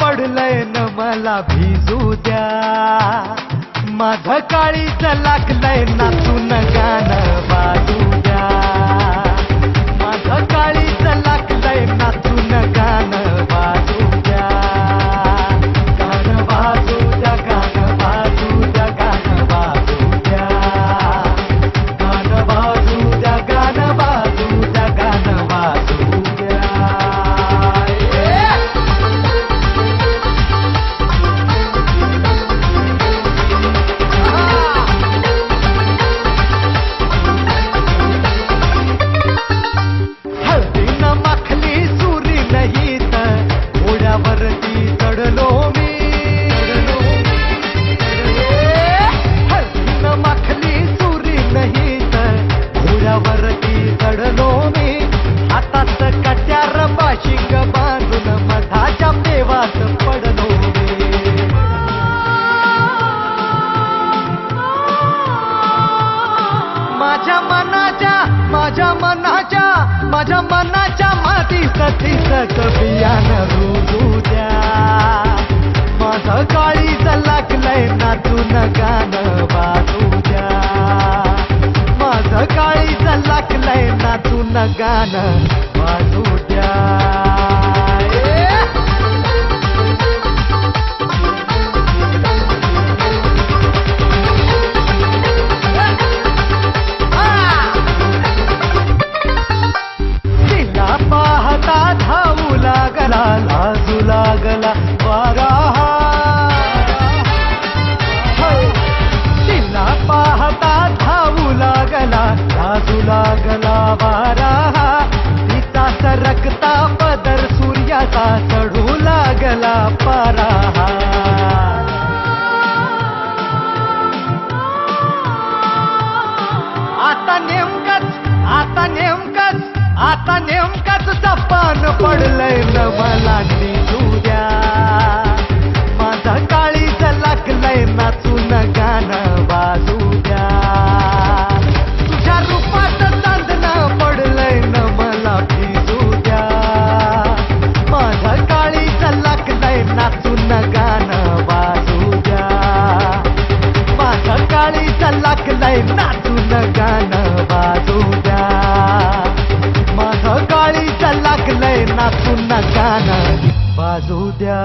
पडलंय न मला भिजू द्या. माझं काळीच लागलंय नाचून गाणं वाजू द्या. माझं काळीच लागलंय नाचून गाणं वाजू द्या. गाणं वाजू द्या, गाणं वाजू द्या, गाणं वाजू द्या. गाणं वाजू द्या, गाणं वाजू द्या, गाणं वाजू द्या. हळदीनं माखली सुरी नाही तर घोड्यावरती चढलो मी. हळदीनं माखली सुरी नाही तर घोड्यावरती चढलो मी. हातात कट्यार बाशिंग बांधून मधाच्या पेवात पडलो मी. माझ्या मनाच्या मातीत तिसक बियाणं रुजू द्या. माझं काळीज लागलंय नाचून गाणं वाजू द्या. माझं काळीज लागलंय नाचून गाणं वाजू द्या. पाहता धावू लागला, लाजू लागला वारा. तिला पाहता धावू लागला, लाजू लागला वारा. तिचा सरकता पदर सूर्याचा चढू लागला पारा. आता नेमकंच जपान पडलंय न मला निघू द्या. माझं काळीज लागलंय नाचून गाणं वाजू द्या. तुझ्या रूपात चांदणं पडलंय न मला भिजू द्या. माझं काळीज लागलंय नाचून गाणं वाजू द्या. माझं काळीज लागलंय नाचून गाणं वाजू द्या. माझं काळीज लागलंय नाचून गाणं वाजू द्या.